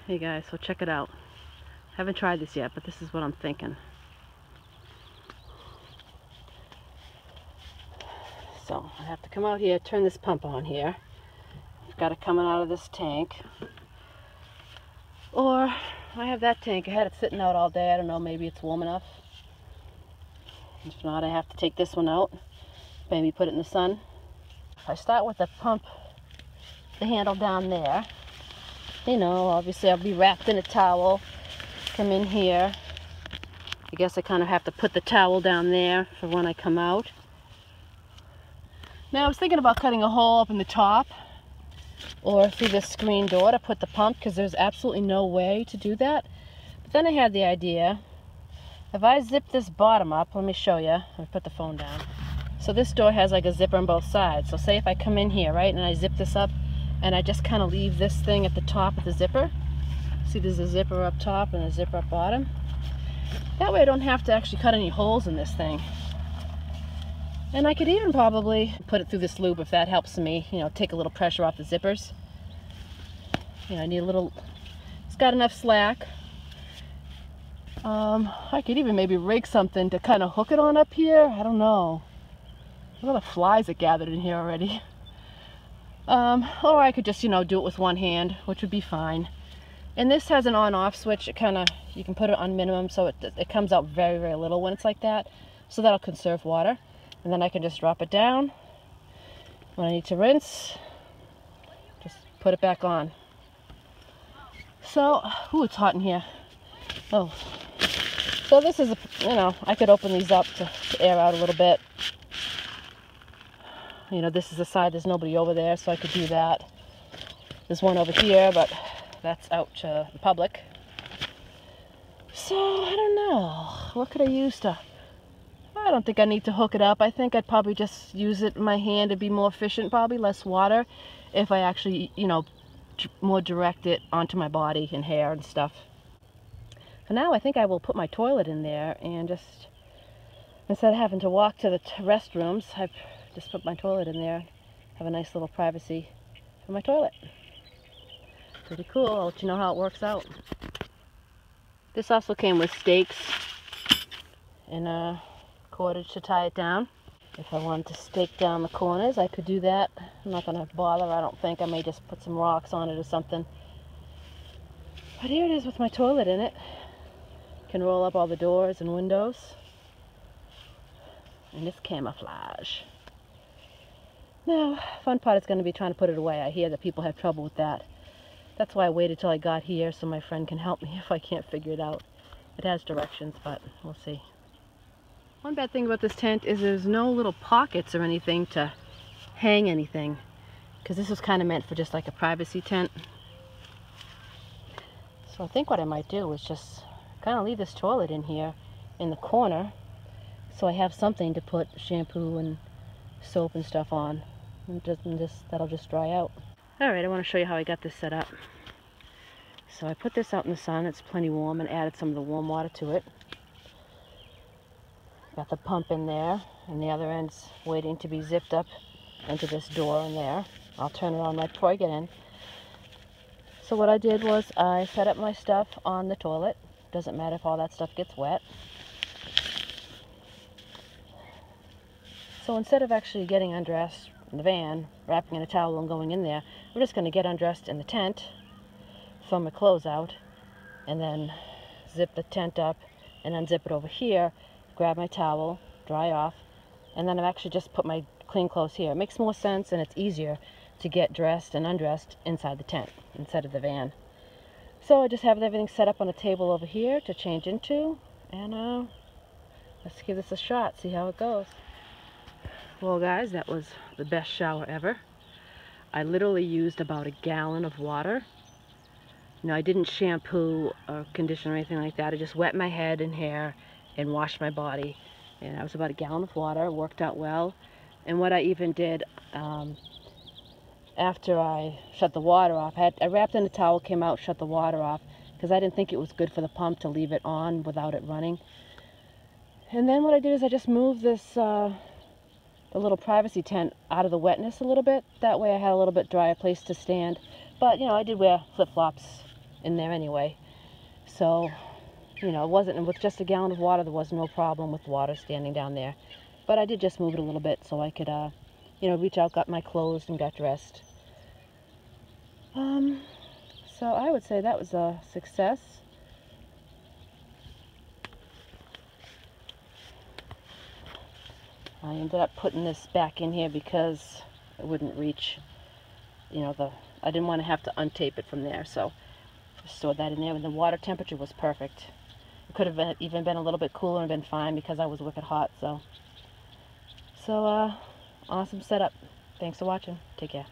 Hey guys, so check it out. Haven't tried this yet, but this is what I'm thinking. So I have to come out here, turn this pump on here. I've got it coming out of this tank. Or I have that tank. I had it sitting out all day. I don't know, maybe it's warm enough. If not, I have to take this one out, maybe put it in the sun. If I start with the pump, the handle down there, you know, obviously I'll be wrapped in a towel, come in here. I guess I kind of have to put the towel down there for when I come out. Now I was thinking about cutting a hole up in the top or through this screen door to put the pump, because there's absolutely no way to do that. But then I had the idea, if I zip this bottom up, let me show you. Let me put the phone down. So this door has like a zipper on both sides. So say if I come in here, right, and I zip this up, and I just kind of leave this thing at the top of the zipper. See, there's a zipper up top and a zipper up bottom. That way I don't have to actually cut any holes in this thing. And I could even probably put it through this loop if that helps me, you know, take a little pressure off the zippers. You know, I need a little, it's got enough slack. I could even maybe rig something to kind of hook it on up here. I don't know. A lot of flies are gathered in here already. Or I could just, you know, do it with one hand, which would be fine. And this has an on-off switch. It kind of, you can put it on minimum so it comes out very, very little when it's like that. So that'll conserve water. And then I can just drop it down. When I need to rinse, just put it back on. So, ooh, it's hot in here. Oh. So this is, you know, I could open these up to air out a little bit. You know, this is the side, there's nobody over there, so I could do that. There's one over here, but that's out to the public. So, I don't know. What could I use to... I don't think I need to hook it up. I think I'd probably just use it in my hand to be more efficient, probably less water, if I actually, you know, more direct it onto my body and hair and stuff. For now, I think I will put my toilet in there and just, instead of having to walk to the restrooms, I've just put my toilet in there. Have a nice little privacy for my toilet. Pretty cool. I'll let you know how it works out. This also came with stakes and a cordage to tie it down. If I wanted to stake down the corners, I could do that. I'm not going to bother, I don't think. I may just put some rocks on it or something. But here it is with my toilet in it. Can roll up all the doors and windows. And it's camouflage. Now, fun part is going to be trying to put it away. I hear that people have trouble with that. That's why I waited till I got here so my friend can help me if I can't figure it out. It has directions, but we'll see. One bad thing about this tent is there's no little pockets or anything to hang anything, because this was kind of meant for just like a privacy tent. So I think what I might do is just kind of leave this toilet in here in the corner so I have something to put shampoo and soap and stuff on, and that'll just dry out. Alright, I want to show you how I got this set up. So I put this out in the sun, it's plenty warm, and added some of the warm water to it. Got the pump in there, and the other end's waiting to be zipped up into this door in there. I'll turn it on right before I get in. So what I did was I set up my stuff on the toilet. Doesn't matter if all that stuff gets wet. So instead of actually getting undressed in the van, wrapping in a towel and going in there, we're just going to get undressed in the tent, throw my clothes out, and then zip the tent up and unzip it over here, grab my towel, dry off, and then I've actually just put my clean clothes here. It makes more sense and it's easier to get dressed and undressed inside the tent instead of the van. So I just have everything set up on a table over here to change into, and let's give this a shot, see how it goes. Well guys, that was the best shower ever. I literally used about a gallon of water. No, I didn't shampoo or condition or anything like that. I just wet my head and hair and washed my body. And that was about a gallon of water. It worked out well. And what I even did, after I shut the water off, I wrapped in a towel, came out, shut the water off, because I didn't think it was good for the pump to leave it on without it running. And then what I did is I just moved this the little privacy tent out of the wetness a little bit. That way I had a little bit drier place to stand. But, you know, I did wear flip-flops in there anyway. So, you know, it wasn't, with just a gallon of water, there was no problem with water standing down there. But I did just move it a little bit so I could, you know, reach out, got my clothes, and got dressed. So I would say that was a success. I ended up putting this back in here because it wouldn't reach, you know, I didn't want to have to untape it from there, so I stored that in there, and the water temperature was perfect. It could have been, even been a little bit cooler and been fine because I was wicked hot, so awesome setup. Thanks for watching. Take care.